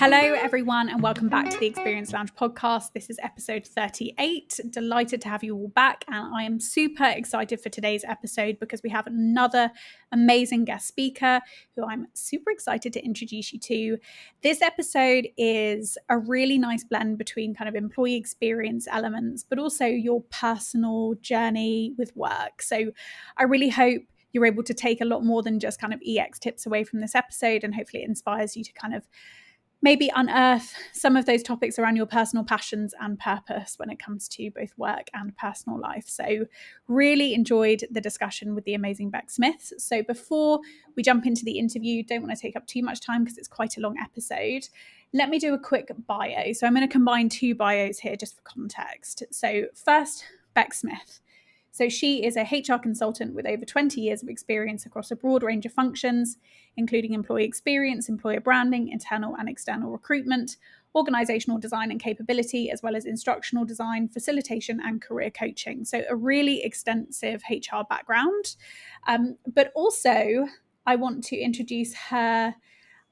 Hello, everyone, and welcome back to the Experience Lounge podcast. This is episode 38. Delighted to have you all back, and I am super excited for today's episode because we have another amazing guest speaker who I'm super excited to introduce you to. This episode is a really nice blend between kind of employee experience elements, but also your personal journey with work. So I really hope you're able to take a lot more than just kind of EX tips away from this episode, and hopefully it inspires you to kind of maybe unearth some of those topics around your personal passions and purpose when it comes to both work and personal life. So really enjoyed the discussion with the amazing Bex Smith. So before we jump into the interview, don't want to take up too much time because it's quite a long episode. Let me do a quick bio. So I'm going to combine two bios here just for context. So first, Bex Smith. So she is a HR consultant with over 20 years of experience across a broad range of functions, including employee experience, employer branding, internal and external recruitment, organizational design and capability, as well as instructional design, facilitation, and career coaching. So a really extensive HR background. But also, I want to introduce her,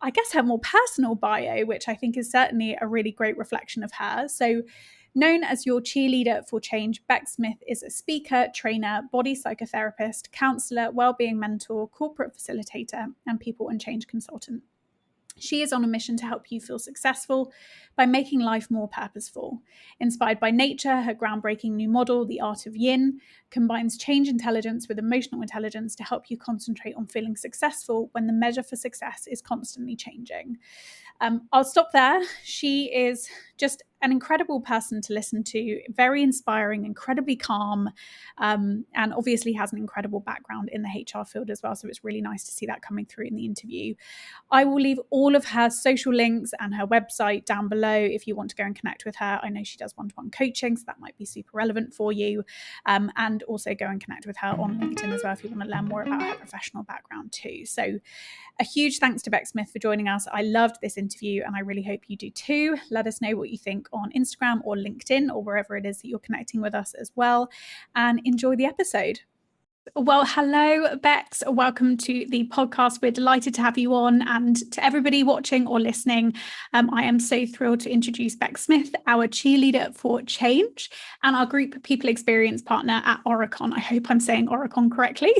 I guess, her more personal bio, which I think is certainly a really great reflection of her. So known as your cheerleader for change, Bex Smith is a speaker, trainer, body psychotherapist, counsellor, wellbeing mentor, corporate facilitator, and people and change consultant. She is on a mission to help you feel successful by making life more purposeful. Inspired by nature, her groundbreaking new model, the Art of Yin, combines change intelligence with emotional intelligence to help you concentrate on feeling successful when the measure for success is constantly changing. I'll stop there. She is just an incredible person to listen to, very inspiring, incredibly calm, and obviously has an incredible background in the HR field as well. So it's really nice to see that coming through in the interview. I will leave all of her social links and her website down below if you want to go and connect with her. I know she does one-to-one coaching, so that might be super relevant for you. And also go and connect with her on LinkedIn as well if you want to learn more about her professional background too. So a huge thanks to Bex Smith for joining us. I loved this interview and I really hope you do too. Let us know what you think on Instagram or LinkedIn or wherever it is that you're connecting with us as well, and enjoy the episode. Well, hello, Bex. Welcome to the podcast. We're delighted to have you on. And to everybody watching or listening, I am so thrilled to introduce Bex Smith, our cheerleader for change and our group people experience partner at Oricon. I hope I'm saying Oricon correctly.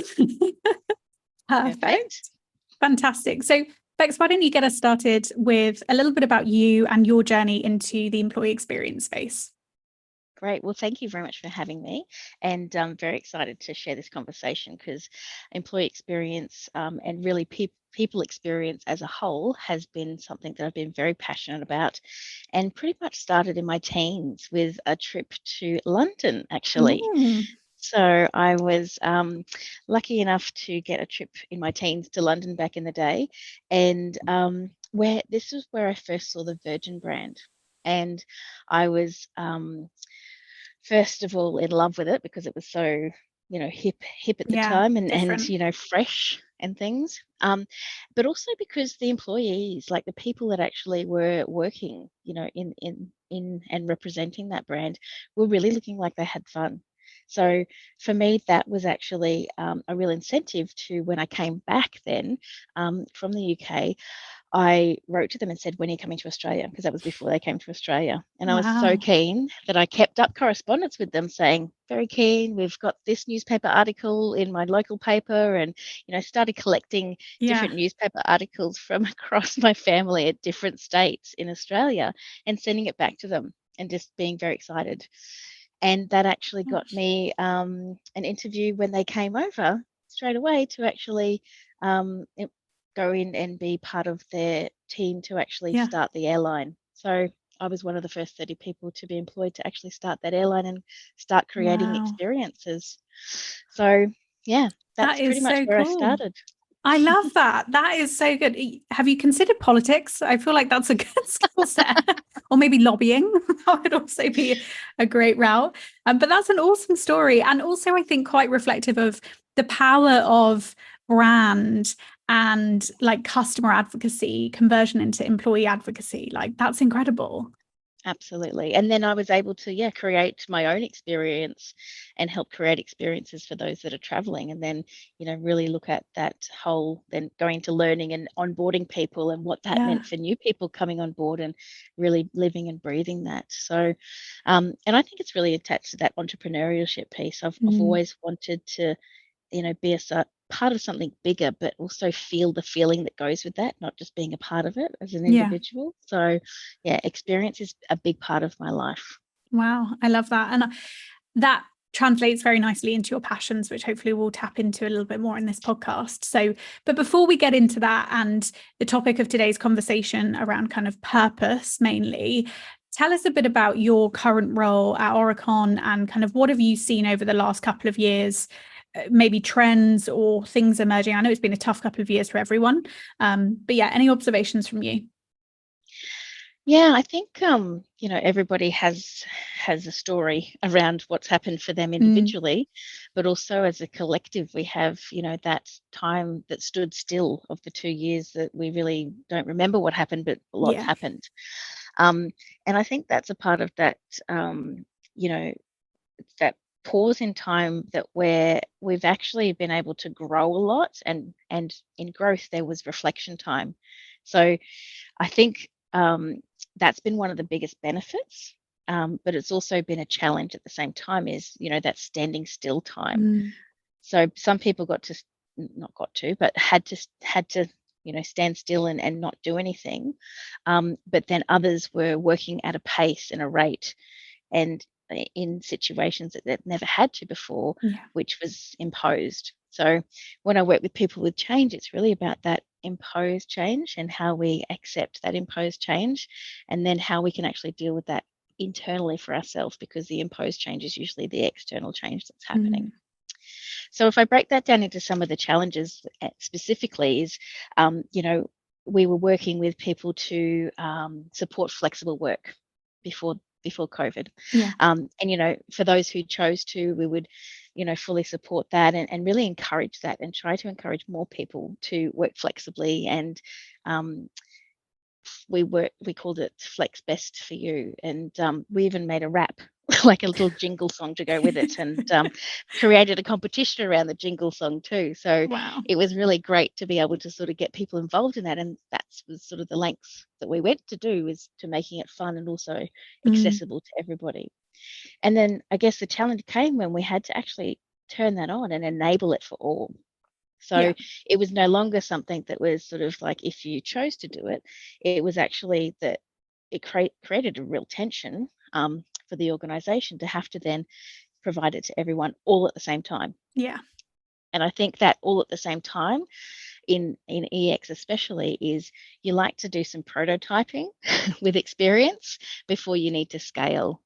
Perfect. Fantastic. So, Bex, why don't you get us started with a little bit about you and your journey into the employee experience space? Great. Well, thank you very much for having me. And I'm very excited to share this conversation because employee experience and really people experience as a whole has been something that I've been very passionate about and pretty much started in my teens with a trip to London, actually. So I was lucky enough to get a trip in my teens to London back in the day. And where this was where I first saw the Virgin brand. And I was first of all in love with it because it was so hip at the time and fresh and things, but also because the employees, like the people that actually were working in and representing that brand, were really looking like they had fun. So for me, that was actually a real incentive to, when I came back then from the UK, I wrote to them and said, when are you coming to Australia? Because that was before they came to Australia. And I was so keen that I kept up correspondence with them saying, very keen, we've got this newspaper article in my local paper, and, started collecting different newspaper articles from across my family at different states in Australia and sending it back to them and just being very excited. And that actually got me an interview when they came over straight away to actually go in and be part of their team to actually start the airline. So I was one of the first 30 people to be employed to actually start that airline and start creating experiences. So that's pretty much where I started. I love that. That is so good. Have you considered politics? I feel like that's a good skill set. Or maybe lobbying. That would also be a great route. But that's an awesome story. And also, I think, quite reflective of the power of brand and like customer advocacy, conversion into employee advocacy. Like, that's incredible. Absolutely. And then I was able to, create my own experience and help create experiences for those that are traveling. And then, really look at that whole, then going to learning and onboarding people and what that Yeah. meant for new people coming on board and really living and breathing that. So, and I think it's really attached to that entrepreneurship piece. I've Mm. always wanted to, be part of something bigger, but also feel the feeling that goes with that, not just being a part of it as an Yeah. individual. So, yeah, experience is a big part of my life. Wow. I love that. And that translates very nicely into your passions, which hopefully we'll tap into a little bit more in this podcast. So, but before we get into that and the topic of today's conversation around kind of purpose mainly, tell us a bit about your current role at Oricon and kind of what have you seen over the last couple of years, maybe trends or things emerging. I know it's been a tough couple of years for everyone, but yeah, any observations from you? Yeah, I think everybody has a story around what's happened for them Mm, individually, but also as a collective, we have that time that stood still of the 2 years that we really don't remember what happened, but a lot's yeah. happened. Um, and I think that's a part of that, you know, that pause in time that where we've actually been able to grow a lot, and in growth there was reflection time. So I think that's been one of the biggest benefits. But it's also been a challenge at the same time, is that standing still time. Mm, So some people not got to, but had to stand still and not do anything. But then others were working at a pace and a rate, and in situations that they've never had to before, yeah. which was imposed. So when I work with people with change, it's really about that imposed change and how we accept that imposed change, and then how we can actually deal with that internally for ourselves, because the imposed change is usually the external change that's happening. Mm, So if I break that down into some of the challenges specifically is, we were working with people to support flexible work before COVID. yeah. And, for those who chose to, we would, fully support that, and really encourage that, and try to encourage more people to work flexibly. And um, we called it Flex Best for You, and we even made a rap, like a little jingle song to go with it, and created a competition around the jingle song too. So Wow. it was really great to be able to sort of get people involved in that, and that was sort of the lengths that we went to do, is to making it fun and also Mm, accessible to everybody. And then I guess the challenge came when we had to actually turn that on and enable it for all. yeah. So it was no longer something that was sort of like if you chose to do it, it was actually that it created a real tension for the organization to have to then provide it to everyone all at the same time. Yeah. And I think that all at the same time in EX especially is, you like to do some prototyping with experience before you need to scale.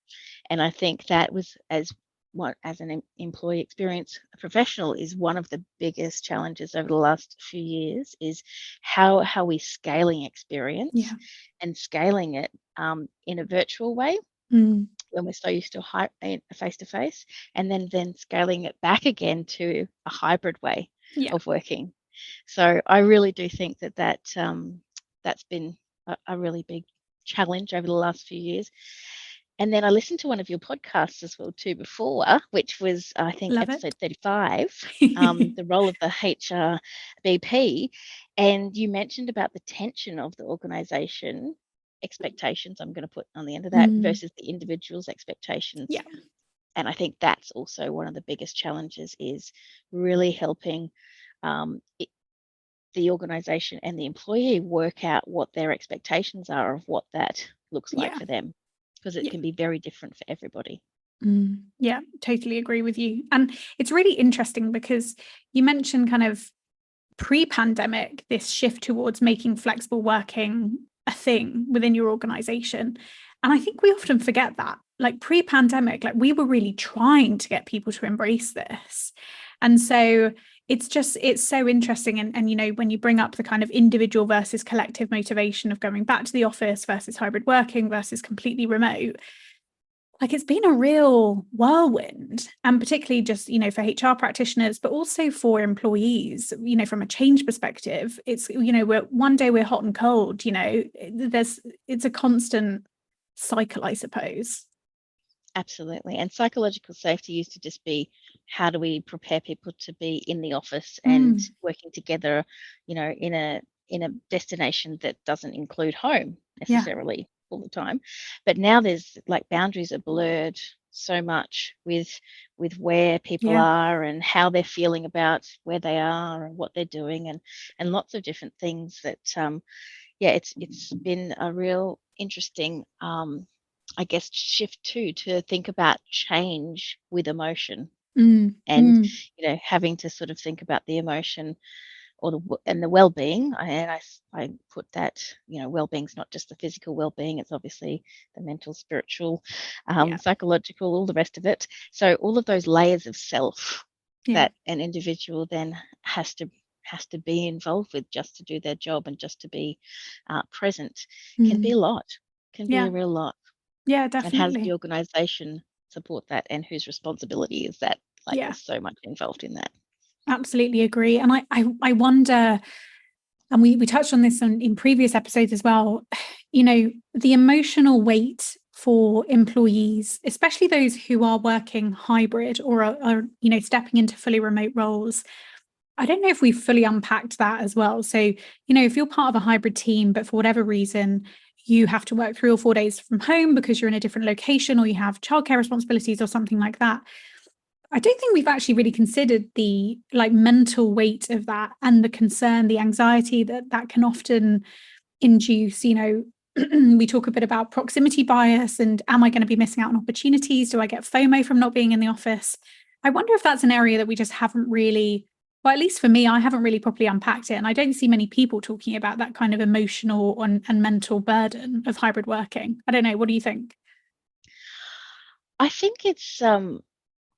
And I think that was, as an employee experience professional, is one of the biggest challenges over the last few years, is how we scaling experience, Yeah. and scaling it in a virtual way Mm, when we're so used to face to face, and then scaling it back again to a hybrid way yeah. of working. So I really do think that's been a really big challenge over the last few years. And then I listened to one of your podcasts as well too before, which was, I think, Love episode it. 35, the role of the HRBP, and you mentioned about the tension of the organisation expectations, I'm going to put on the end of that, Mm, versus the individual's expectations. yeah. And I think that's also one of the biggest challenges, is really helping um, the organisation and the employee work out what their expectations are of what that looks like Yeah. for them, because it Yeah. can be very different for everybody. Mm, yeah. Totally agree with you. And it's really interesting because you mentioned kind of pre-pandemic, this shift towards making flexible working a thing within your organization. And I think we often forget that. Like pre-pandemic, like we were really trying to get people to embrace this. And so it's so interesting. And when you bring up the kind of individual versus collective motivation of going back to the office versus hybrid working versus completely remote, like it's been a real whirlwind, and particularly just for HR practitioners, but also for employees, from a change perspective. It's we're one day we're hot and cold, it's a constant cycle, I suppose. Absolutely. And psychological safety used to just be, how do we prepare people to be in the office and working together, in a destination that doesn't include home necessarily all the time. But now there's like boundaries are blurred so much with where people are and how they're feeling about where they are and what they're doing, and lots of different things that it's been a real interesting I guess shift too, to think about change with emotion, and having to sort of think about the emotion or the well-being. I put that, well-being's not just the physical well-being, it's obviously the mental, spiritual, psychological, all the rest of it. So all of those layers of self that an individual then has to be involved with just to do their job and just to be present can be a lot, can be a real lot. Yeah, And how does the definitely. organization support that, and whose responsibility is that? Like, Yeah, there's so much involved in that. absolutely agree. And I wonder, and we touched on this in previous episodes as well, the emotional weight for employees, especially those who are working hybrid or are stepping into fully remote roles. I don't know if we've fully unpacked that as well. So, if you're part of a hybrid team, but for whatever reason, you have to work 3 or 4 days from home because you're in a different location or you have childcare responsibilities or something like that. I don't think we've actually really considered the mental weight of that and the concern, the anxiety that can often induce. We talk a bit about proximity bias and am I going to be missing out on opportunities? Do I get FOMO from not being in the office? I wonder if that's an area that we just haven't really, well, at least for me, I haven't really properly unpacked it. And I don't see many people talking about that kind of emotional and mental burden of hybrid working. I don't know. What do you think? I think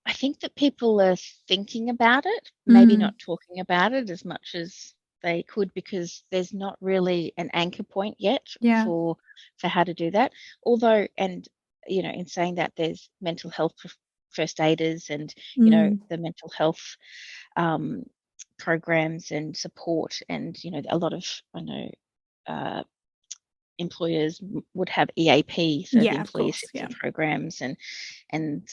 I think that people are thinking about it, maybe not talking about it as much as they could, because there's not really an anchor point yet Yeah. for how to do that. Although, and in saying that, there's mental health first aiders and the mental health programs and support, and a lot of, I know, employers would have EAP, so the Yeah, of employee course. Yeah. assistance programs, and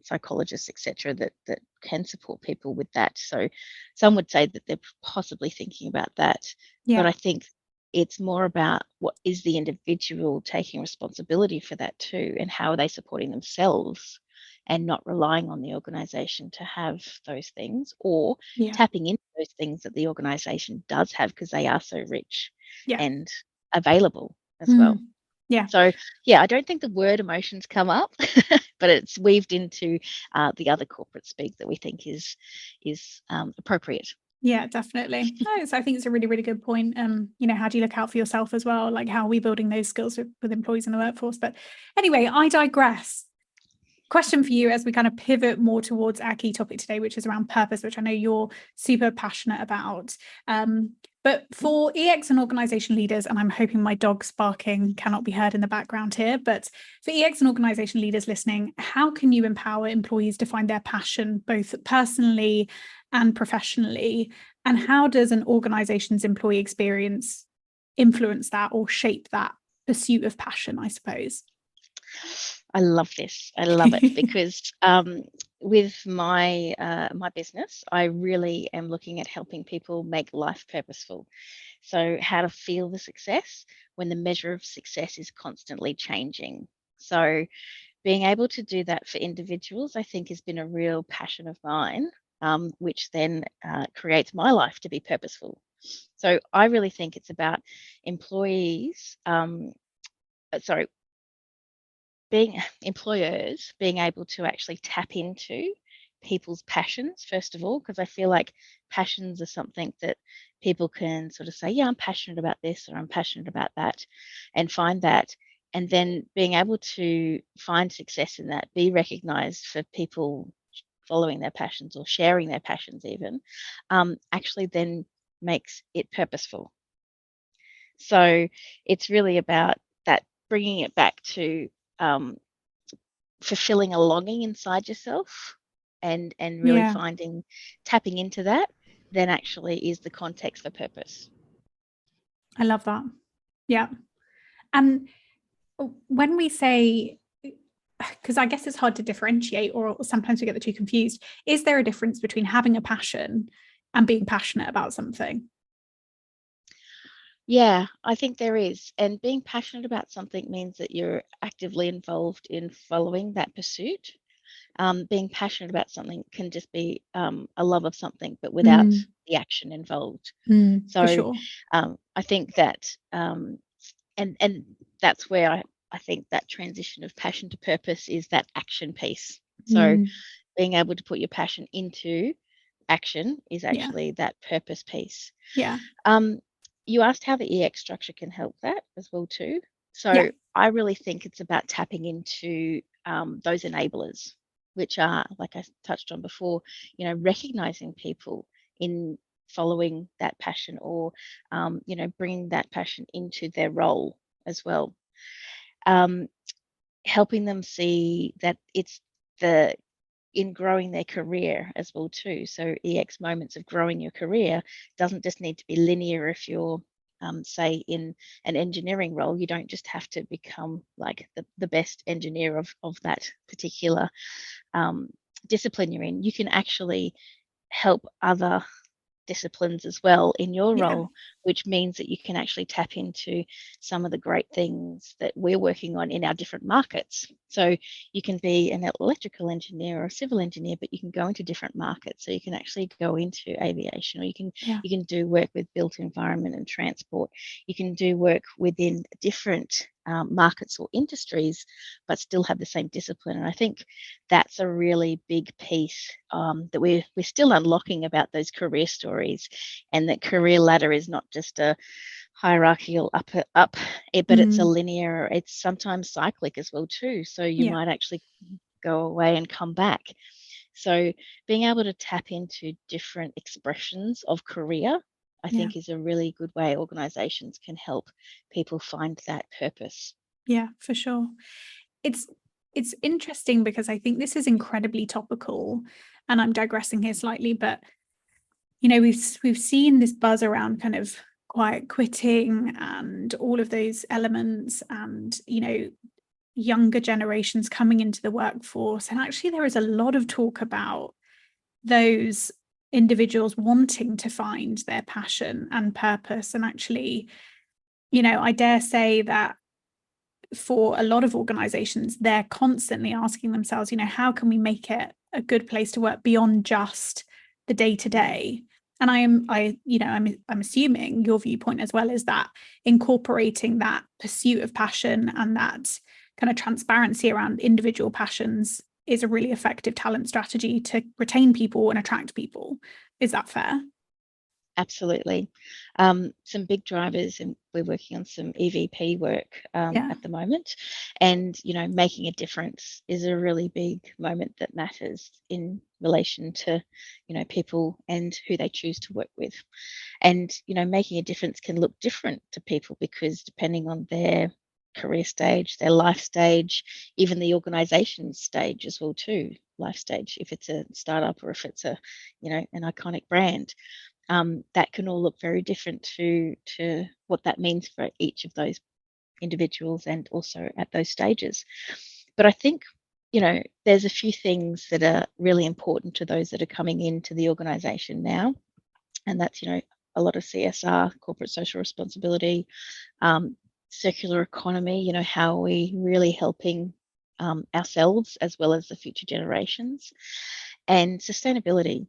psychologists, etc., that can support people with that. So some would say that they're possibly thinking about that, but Yeah. I think it's more about what is the individual taking responsibility for that too, and how are they supporting themselves and not relying on the organization to have those things, or Yeah. tapping into those things that the organization does have because they are so rich Yeah. and available as well. Yeah. So, yeah, I don't think the word emotions come up, but it's weaved into the other corporate speak that we think is appropriate. Yeah, definitely. No, so I think it's a really, really good point. How do you look out for yourself as well? Like, how are we building those skills with employees in the workforce? But anyway, I digress. Question for you as we kind of pivot more towards our key topic today, which is around purpose, which I know you're super passionate about. But for EX and organization leaders, and I'm hoping my dog's barking cannot be heard in the background here, but for EX and organization leaders listening, how can you empower employees to find their passion, both personally and professionally? And how does an organization's employee experience influence that or shape that pursuit of passion, I suppose? I love this. I love it because with my my business, I really am looking at helping people make life purposeful. So, how to feel the success when the measure of success is constantly changing. So, being able to do that for individuals, I think, has been a real passion of mine, which then creates my life to be purposeful. So, I really think it's about employees, sorry, being employers being able to actually tap into people's passions, first of all, because I feel like passions are something that people can sort of say, yeah, I'm passionate about this or I'm passionate about that, and find that. And then being able to find success in that, be recognized for people following their passions or sharing their passions, even, actually then makes it purposeful. So it's really about that, bringing it back to um, fulfilling a longing inside yourself, and really Yeah, finding, tapping into that, then actually is the context for purpose. I love that. Yeah. And when we say, because I guess it's hard to differentiate, or sometimes we get the two confused, is there a difference between having a passion and being passionate about something? Yeah, I think there is. And being passionate about something means that you're actively involved in following that pursuit. Being passionate about something can just be a love of something, but without the action involved. For So sure. I think that, and that's where I think that transition of passion to purpose is that action piece. So being able to put your passion into action is Yeah. actually that purpose piece. Yeah. You asked how the EX structure can help that as well too. So Yeah. I really think it's about tapping into those enablers, which are, like I touched on before, recognizing people in following that passion, or bringing that passion into their role as well. Um, Helping them see that it's the in growing their career as well too. So EX moments of growing your career doesn't just need to be linear. If you're say in an engineering role, you don't just have to become like the best engineer of that particular discipline you're in. You can actually help other disciplines as well in your Yeah. role, which means that you can actually tap into some of the great things that we're working on in our different markets. So you can be an electrical engineer or a civil engineer, but you can go into different markets. So you can actually go into aviation, or Yeah. you can do work with built environment and transport. You can do work within different markets or industries, but still have the same discipline. And I think that's a really big piece that we're still unlocking about those career stories, and that career ladder is not just a hierarchical up, but it's a linear. It's sometimes cyclic as well too. So you Yeah. might actually go away and come back. So being able to tap into different expressions of career, I Yeah. think, is a really good way organizations can help people find that purpose. Yeah, for sure. It's interesting because I think this is incredibly topical, and I'm digressing here slightly, but we've seen this buzz around kind of quiet quitting and all of those elements, and younger generations coming into the workforce, and actually there is a lot of talk about those individuals wanting to find their passion and purpose. And actually, I dare say that for a lot of organizations, they're constantly asking themselves, how can we make it a good place to work beyond just the day to day? And I'm assuming your viewpoint as well is that incorporating that pursuit of passion and that kind of transparency around individual passions is a really effective talent strategy to retain people and attract people. Is that fair? Absolutely. Some big drivers, and we're working on some EVP work Yeah. at the moment. And, making a difference is a really big moment that matters in relation to, people and who they choose to work with. And, making a difference can look different to people, because depending on their career stage, their life stage, even the organization stage as well too, life stage, if it's a startup or if it's an iconic brand, that can all look very different to what that means for each of those individuals, and also at those stages. But I think, there's a few things that are really important to those that are coming into the organization now, and that's, a lot of CSR, corporate social responsibility, circular economy. How are we really helping ourselves as well as the future generations, and sustainability.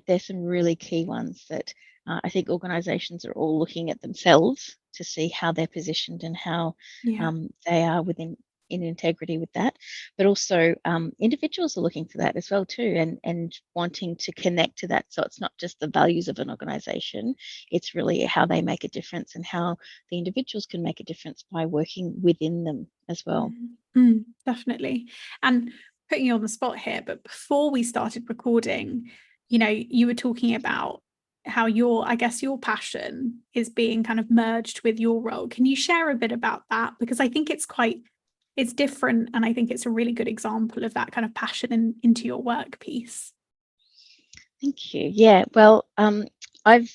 There's some really key ones that I think organizations are all looking at themselves to see how they're positioned and how Yeah. they are in integrity with that. But also individuals are looking for that as well too, and wanting to connect to that. So it's not just the values of an organization, it's really how they make a difference and how the individuals can make a difference by working within them as well. Definitely. And putting you on the spot here, but before we started recording, you were talking about how I guess your passion is being kind of merged with your role. Can you share a bit about that? Because I think it's different, and I think it's a really good example of that kind of passion into your work piece. Thank you. Yeah, well, I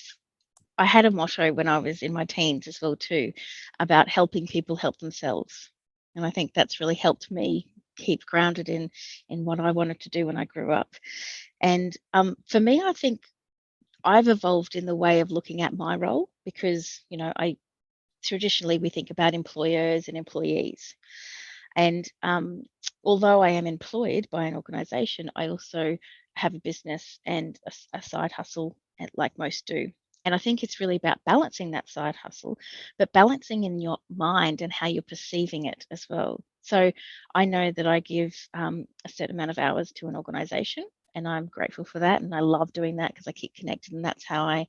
had a motto when I was in my teens as well too, about helping people help themselves. And I think that's really helped me keep grounded in what I wanted to do when I grew up. And for me, I think I've evolved in the way of looking at my role, because, I traditionally we think about employers and employees. And although I am employed by an organization, I also have a business and a side hustle, like most do. And I think it's really about balancing that side hustle, but balancing in your mind and how you're perceiving it as well. So I know that I give a certain amount of hours to an organization, and I'm grateful for that. And I love doing that because I keep connected, and that's how I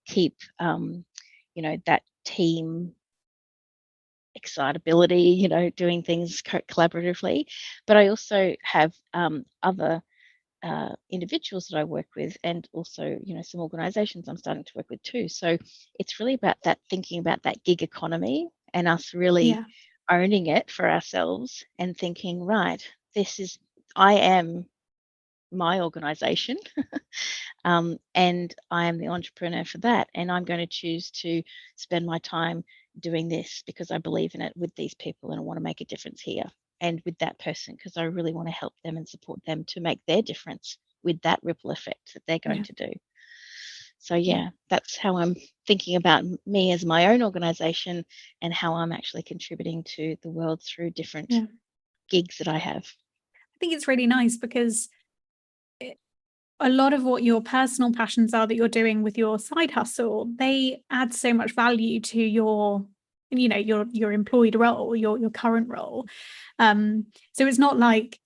keep, that team excitability, doing things collaboratively. But I also have other individuals that I work with, and also, some organizations I'm starting to work with too. So it's really about that, thinking about that gig economy, and us really owning it for ourselves and thinking, right, I am my organization. And I am the entrepreneur for that. And I'm going to choose to spend my time doing this because I believe in it, with these people, and I want to make a difference here and with that person, because I really want to help them and support them to make their difference with that ripple effect that they're going to do. So that's how I'm thinking about me as my own organization, and how I'm actually contributing to the world through different gigs that I have. I think it's really nice because a lot of what your personal passions are that you're doing with your side hustle, they add so much value to your employed role, your current role. So it's not like,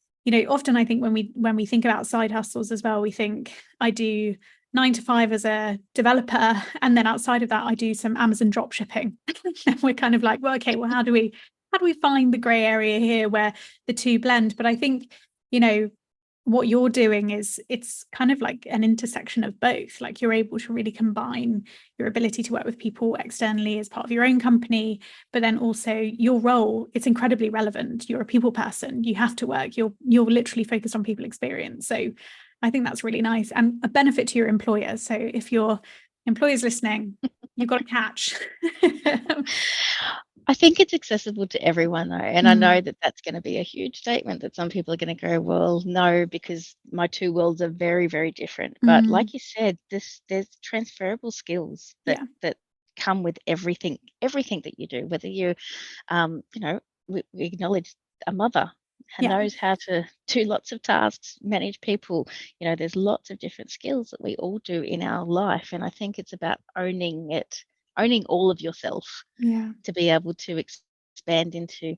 often I think when we think about side hustles as well, we think I do 9 to 5 as a developer, and then outside of that I do some Amazon drop shipping. And we're kind of like, well, okay, well, how do we find the gray area here where the two blend? But I think, what you're doing is, it's kind of like an intersection of both. Like, you're able to really combine your ability to work with people externally as part of your own company, but then also your role, it's incredibly relevant. You're a people person, you have to work, you're literally focused on people experience. So I think that's really nice and a benefit to your employer. So if your employer's listening, you've got a catch. I think it's accessible to everyone, though. And I know that that's going to be a huge statement, that some people are going to go, well, no, because my two worlds are very, very different. But like you said, there's transferable skills that come with everything that you do, whether you, we acknowledge a mother who knows how to do lots of tasks, manage people. There's lots of different skills that we all do in our life. And I think it's about owning all of yourself, to be able to expand into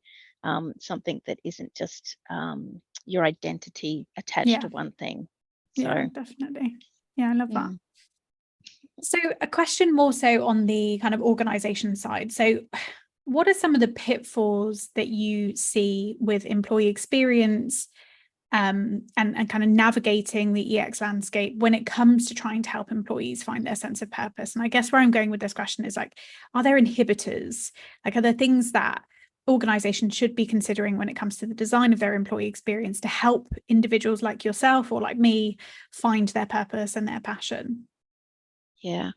something that isn't just your identity attached to one thing. So definitely. I love that. So a question more so on the kind of organization side. So what are some of the pitfalls that you see with employee experience and kind of navigating the EX landscape when it comes to trying to help employees find their sense of purpose? And I guess where I'm going with this question is, like, are there inhibitors? Like, are there things that organizations should be considering when it comes to the design of their employee experience to help individuals like yourself or like me find their purpose and their passion? Yeah,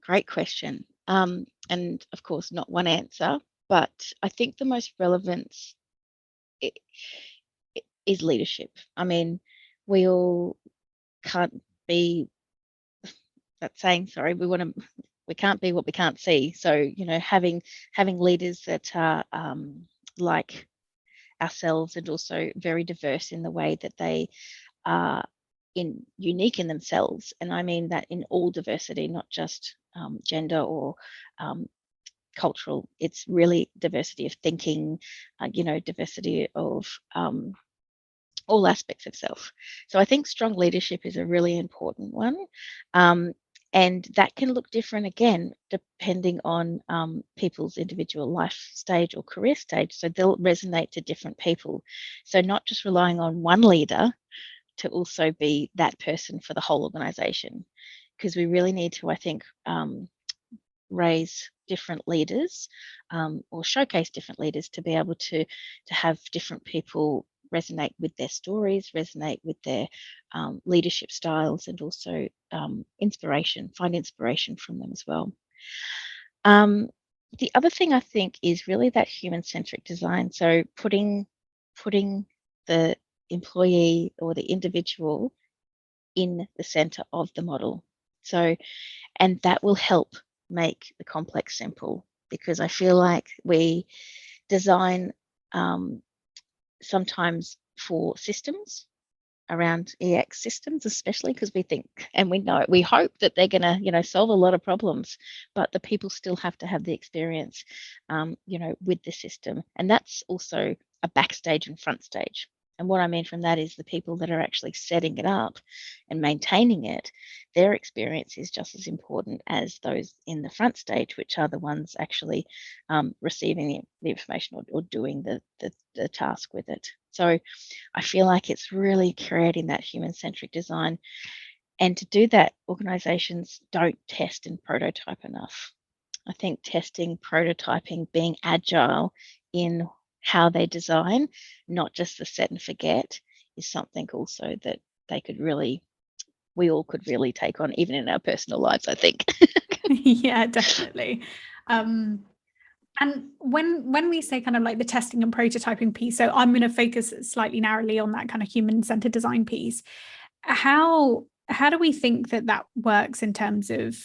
great question. And of course, not one answer, but I think the most relevant is leadership. I mean, we all can't be that saying, sorry, we can't be what we can't see. So, having leaders that are like ourselves, and also very diverse in the way that they are unique in themselves. And I mean that in all diversity, not just gender or cultural. It's really diversity of thinking, diversity of all aspects of self. So I think strong leadership is a really important one. And that can look different, again, depending on people's individual life stage or career stage. So they'll resonate to different people. So not just relying on one leader to also be that person for the whole organization, because we really need to, I think, raise different leaders, or showcase different leaders, to be able to have different people resonate with their stories, resonate with their leadership styles, and also find inspiration from them as well. The other thing I think is really that human-centric design. So putting the employee or the individual in the center of the model. So, and that will help make the complex simple, because I feel like we design sometimes for systems around EX systems, especially because we think and we hope that they're going to, solve a lot of problems, but the people still have to have the experience, with the system. And that's also a backstage and front stage. And what I mean from that is the people that are actually setting it up and maintaining it, their experience is just as important as those in the front stage, which are the ones actually receiving the information or doing the task with it. So I feel like it's really creating that human-centric design. And to do that, organizations don't test and prototype enough. I think testing, prototyping, being agile in how they design, not just the set and forget, is something also that we all could really take on, even in our personal lives, I think. Yeah, definitely. And when we say kind of like the testing and prototyping piece, so I'm going to focus slightly narrowly on that kind of human-centered design piece. How do we think that works in terms of,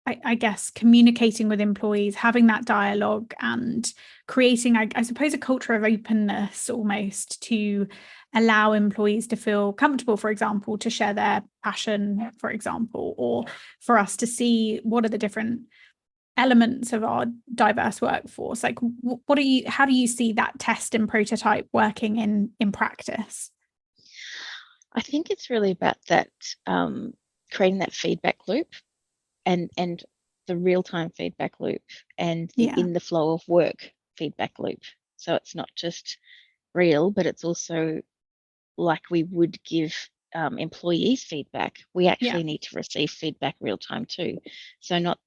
I guess, communicating with employees, having that dialogue, and creating, I suppose, a culture of openness almost to allow employees to feel comfortable, for example, to share their passion, for example, or for us to see what are the different elements of our diverse workforce. Like, how do you see that test and prototype working in practice? I think it's really about that, creating that feedback loop and the real-time feedback loop and the in the flow of work feedback loop. So it's not just real, but it's also like we would give employees feedback. We actually need to receive feedback real time too. So not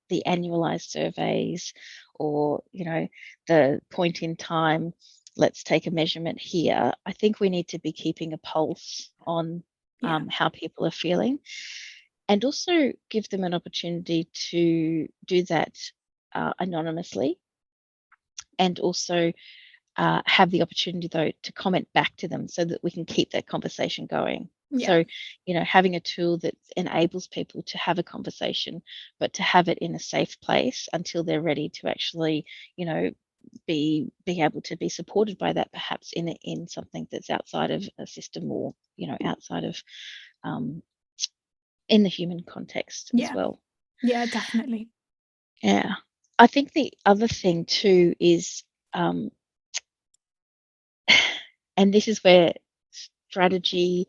the annualized surveys or the point in time, let's take a measurement here. I think we need to be keeping a pulse on how people are feeling, and also give them an opportunity to do that anonymously, and also have the opportunity, though, to comment back to them so that we can keep that conversation going. So, having a tool that enables people to have a conversation, but to have it in a safe place until they're ready to actually, be able to be supported by that, perhaps in something that's outside of a system, or outside of in the human context as well. Yeah, definitely. Yeah, I think the other thing too is, and this is where strategy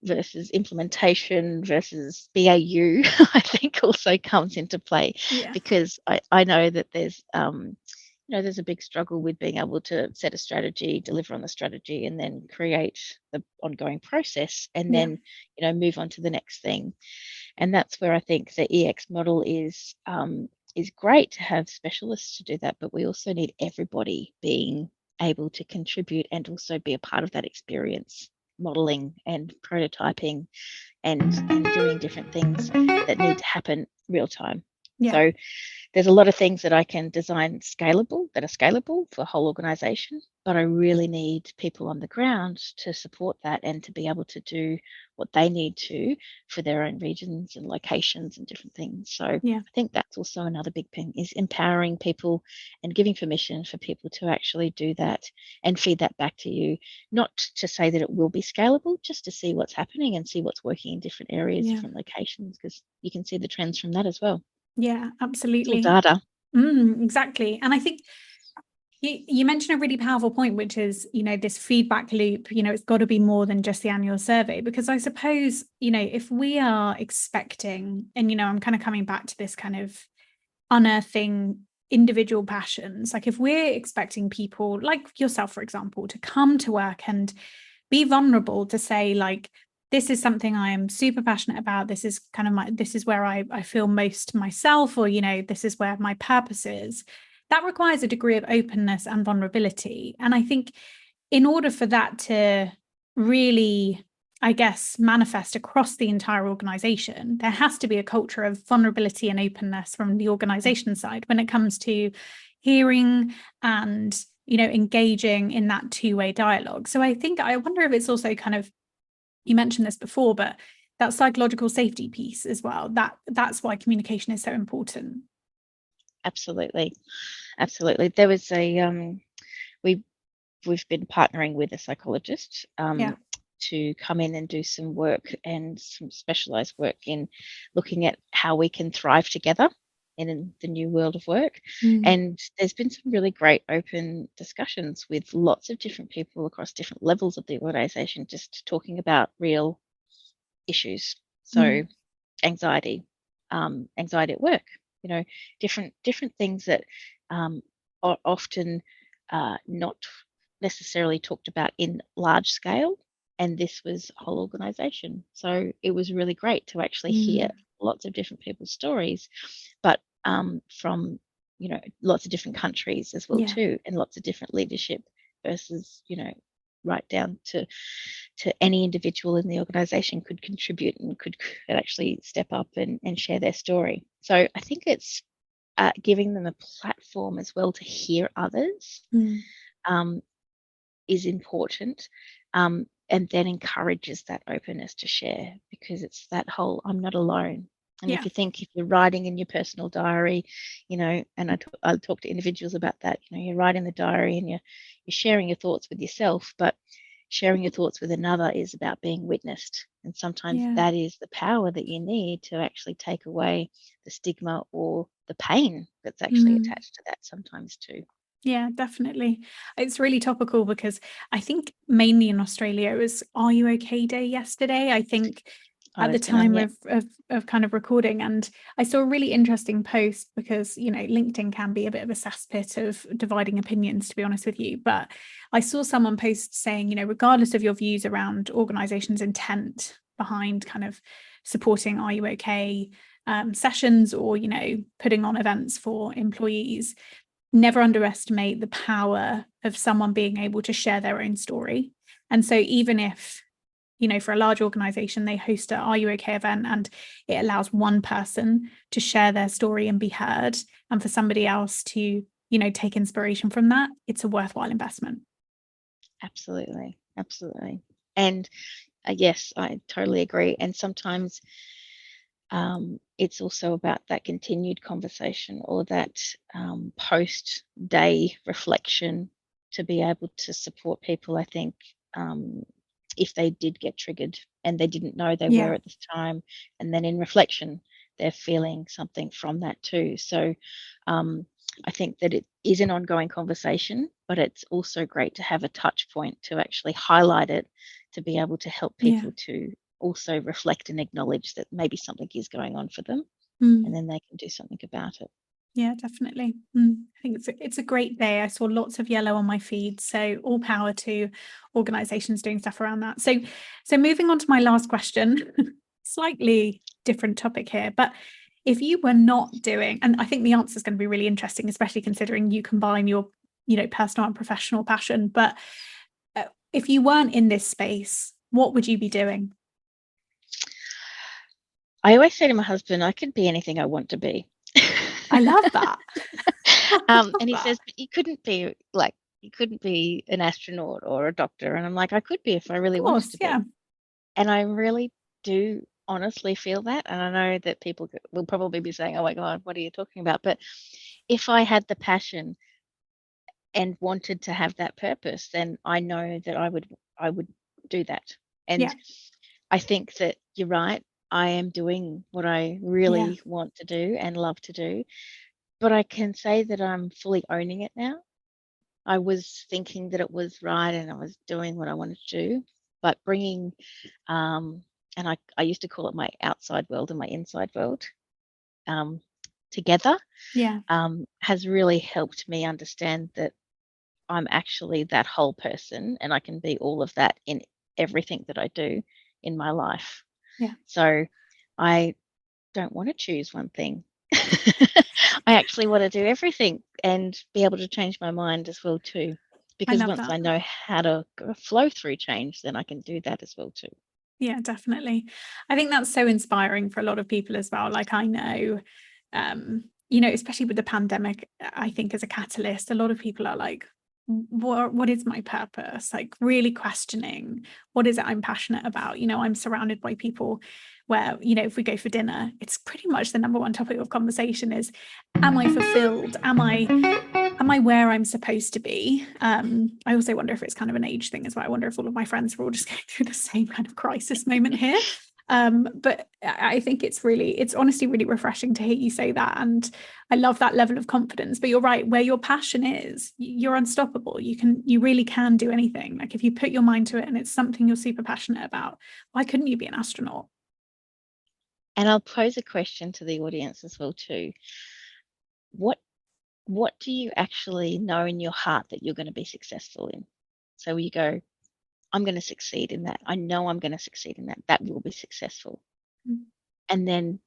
versus implementation versus BAU, I think also comes into play, because I know that there's a big struggle with being able to set a strategy, deliver on the strategy, and then create the ongoing process, and then move on to the next thing. And that's where I think the EX model is great to have specialists to do that, but we also need everybody being able to contribute and also be a part of that experience, modeling and prototyping and doing different things that need to happen real time. So there's a lot of things that I can design that are scalable for a whole organization, but I really need people on the ground to support that and to be able to do what they need to for their own regions and locations and different things. So I think that's also another big thing, is empowering people and giving permission for people to actually do that and feed that back to you, not to say that it will be scalable, just to see what's happening and see what's working in different areas, different locations, because you can see the trends from that as well. Yeah, absolutely. It's all data. Exactly. And I think you mentioned a really powerful point, which is, this feedback loop, it's got to be more than just the annual survey, because I suppose, if we are expecting, and, I'm kind of coming back to this kind of unearthing individual passions, like if we're expecting people like yourself, for example, to come to work and be vulnerable, to say, like, this is something I am super passionate about. This is kind of this is where I feel most myself, or, this is where my purpose is. That requires a degree of openness and vulnerability. And I think in order for that to really, I guess, manifest across the entire organization, there has to be a culture of vulnerability and openness from the organization side when it comes to hearing and, engaging in that two-way dialogue. So I wonder if it's also kind of, you mentioned this before, but that psychological safety piece as well, that's why communication is so important. Absolutely. There was we've been partnering with a psychologist to come in and do some work, and some specialized work in looking at how we can thrive together in the new world of work. And there's been some really great open discussions with lots of different people across different levels of the organization, just talking about real issues. So anxiety at work, different things that are often not necessarily talked about in large scale, and this was a whole organization. So it was really great to actually hear lots of different people's stories, but from lots of different countries as well too, and lots of different leadership versus right down to any individual in the organization could contribute and could actually step up and share their story. So I think it's giving them a platform as well to hear others is important, and then encourages that openness to share, because it's that whole I'm not alone. And if you're writing in your personal diary, and I talk to individuals about that, you're writing the diary and you're sharing your thoughts with yourself, but sharing your thoughts with another is about being witnessed. And sometimes that is the power that you need to actually take away the stigma or the pain that's actually attached to that sometimes too. Yeah, definitely. It's really topical because I think mainly in Australia it was Are You OK Day yesterday, I think, at the time of kind of recording. And I saw a really interesting post because, LinkedIn can be a bit of a cesspit of dividing opinions, to be honest with you. But I saw someone post saying, regardless of your views around organizations' intent behind kind of supporting Are You OK sessions or, putting on events for employees, never underestimate the power of someone being able to share their own story. And so even if, for a large organization, they host a Are You OK event and it allows one person to share their story and be heard, and for somebody else to, take inspiration from that, it's a worthwhile investment. Absolutely. And yes, I totally agree. And sometimes it's also about that continued conversation or that post-day reflection to be able to support people, I think, if they did get triggered and they didn't know they were at this time, and then in reflection, they're feeling something from that too. So I think that it is an ongoing conversation, but it's also great to have a touch point to actually highlight it, to be able to help people to also reflect and acknowledge that maybe something is going on for them, and then they can do something about it. Yeah, definitely. I think it's a great day. I saw lots of yellow on my feed, so all power to organizations doing stuff around that. So moving on to my last question, slightly different topic here, but if you were not doing, and I think the answer is going to be really interesting, especially considering you combine your, personal and professional passion, but if you weren't in this space, what would you be doing? I always say to my husband, I could be anything I want to be. I love that. And he says, but you couldn't be an astronaut or a doctor. And I'm like, I could be if I really wanted to be. And I really do honestly feel that. And I know that people will probably be saying, oh my God, what are you talking about? But if I had the passion and wanted to have that purpose, then I know that I would do that. And I think that you're right. I am doing what I really want to do and love to do. But I can say that I'm fully owning it now. I was thinking that it was right and I was doing what I wanted to do, but bringing, and I used to call it my outside world and my inside world together, has really helped me understand that I'm actually that whole person and I can be all of that in everything that I do in my life. So I don't want to choose one thing. I actually want to do everything and be able to change my mind as well too. Because once I know how to flow through change, then I can do that as well too. Yeah, definitely. I think that's so inspiring for a lot of people as well. Like I know, especially with the pandemic, I think as a catalyst, a lot of people are like, what is my purpose? Like really questioning what is it I'm passionate about? I'm surrounded by people where, if we go for dinner, it's pretty much the number one topic of conversation is, am I fulfilled? Am I where I'm supposed to be? I also wonder if it's kind of an age thing as well. I wonder if all of my friends are all just going through the same kind of crisis moment here. But I think it's honestly really refreshing to hear you say that. And I love that level of confidence. But you're right, where your passion is, you're unstoppable. You really can do anything. Like if you put your mind to it and it's something you're super passionate about, why couldn't you be an astronaut? And I'll pose a question to the audience as well too. What do you actually know in your heart that you're going to be successful in? So you go, I'm going to succeed in that. I know I'm going to succeed in that. That will be successful. Mm. And then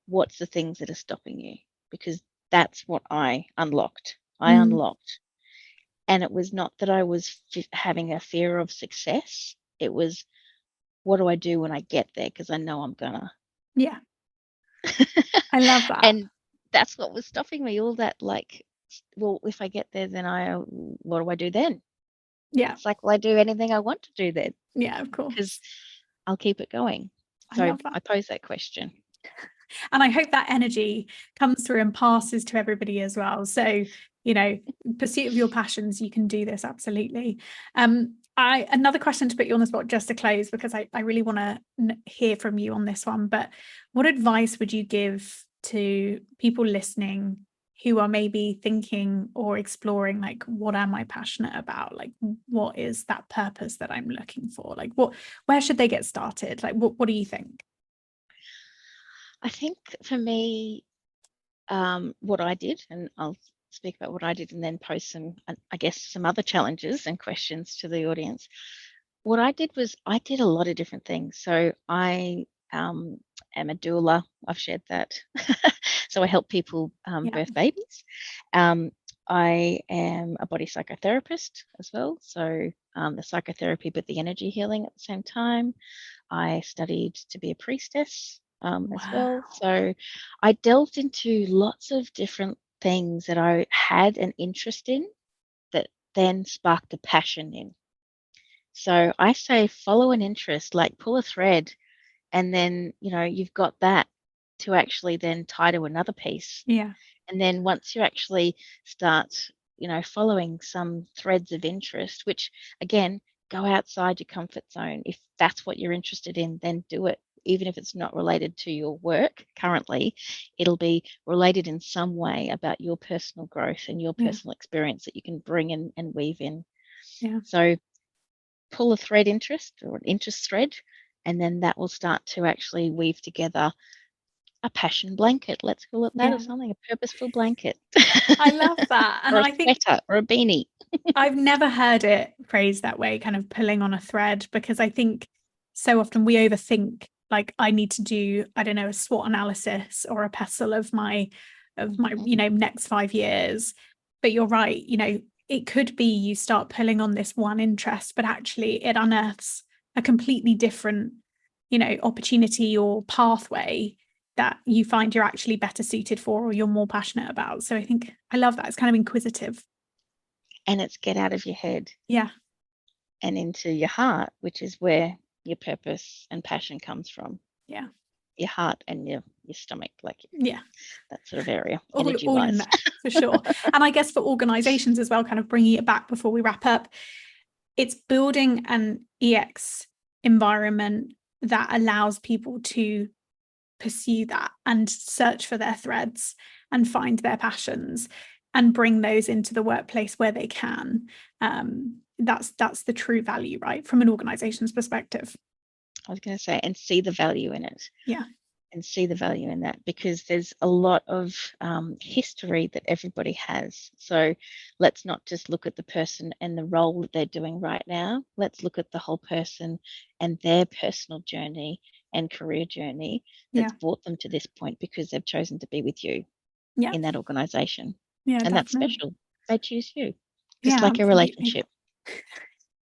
what's the things that are stopping you? Because that's what I unlocked. And it was not that I was having a fear of success. It was, what do I do when I get there? Because I know I'm gonna. Yeah, I love that. And that's what was stopping me. All that, like, well, if I get there, then what do I do then? Yeah. It's like, well, I do anything I want to do then. Yeah, of course. Because I'll keep it going. I So love that. I pose that question. And I hope that energy comes through and passes to everybody as well. So, pursuit of your passions, you can do this absolutely. Another question to put you on the spot just to close, because I really want to hear from you on this one. But what advice would you give to people listening who are maybe thinking or exploring, like, what am I passionate about? Like, what is that purpose that I'm looking for? Like, where should they get started? Like, what do you think? I think for me, what I did, and I'll speak about what I did and then post some other challenges and questions to the audience. What I did was I did a lot of different things. So I am a doula. I've shared that. So I help people Yeah. birth babies. I am a body psychotherapist as well. So the psychotherapy, but the energy healing at the same time. I studied to be a priestess as well. So I delved into lots of different things that I had an interest in that then sparked a passion in. So I say follow an interest, like pull a thread, and then, you've got that to actually then tie to another piece. Yeah. And then once you actually start, following some threads of interest, which again, go outside your comfort zone. If that's what you're interested in, then do it. Even if it's not related to your work currently, it'll be related in some way about your personal growth and your personal experience that you can bring in and weave in. Yeah. So pull a thread interest or an interest thread, and then that will start to actually weave together a passion blanket. Let's call it that, or something, a purposeful blanket. I love that. And or a I think sweater or a beanie. I've never heard it phrased that way, kind of pulling on a thread, because I think so often we overthink, like I need to do, I don't know, a SWOT analysis or a pestle of my next 5 years. But you're right, it could be you start pulling on this one interest, but actually it unearths a completely different, opportunity or pathway that you find you're actually better suited for or you're more passionate about. So I think I love that. It's kind of inquisitive. And it's get out of your head. Yeah. And into your heart, which is where your purpose and passion comes from. Yeah. Your heart and your stomach, like that sort of area, all energy-wise. in there, for sure. And I guess for organizations as well, kind of bringing it back before we wrap up, it's building an EX environment that allows people to pursue that and search for their threads and find their passions and bring those into the workplace where they can. That's the true value, right, from an organization's perspective. I was going to say, and see the value in it. Yeah. And see the value in that, because there's a lot of history that everybody has. So let's not just look at the person and the role that they're doing right now. Let's look at the whole person and their personal journey and career journey that's brought them to this point, because they've chosen to be with you in that organization. Yeah, and definitely. That's special. They choose you, just Yeah, like absolutely. a relationship.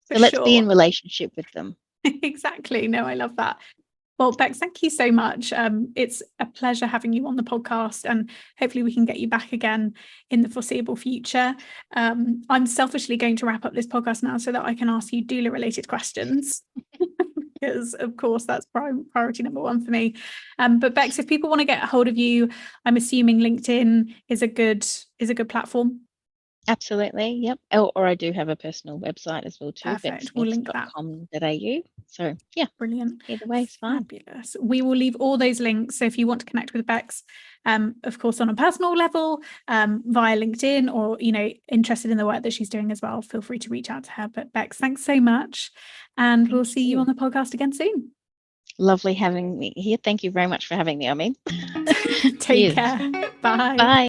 For So let's sure. be in relationship with them. Exactly. No, I love that. Well, Bex, thank you so much. It's a pleasure having you on the podcast, and hopefully we can get you back again in the foreseeable future. I'm selfishly going to wrap up this podcast now so that I can ask you doula-related questions. Because of course that's priority number one for me. But Bex, if people want to get a hold of you, I'm assuming LinkedIn is a good platform. Absolutely, yep. Or I do have a personal website as well too, Perfect. We'll link that. bexsmith.com.au. So yeah, Brilliant. either way is fine. Fabulous. We will leave all those links. So if you want to connect with Bex, of course, on a personal level, via LinkedIn, or, interested in the work that she's doing as well, feel free to reach out to her. But Bex, thanks so much. And we'll see you on the podcast again soon. Lovely having me here. Thank you very much for having me, I mean. Take care. Bye. Bye.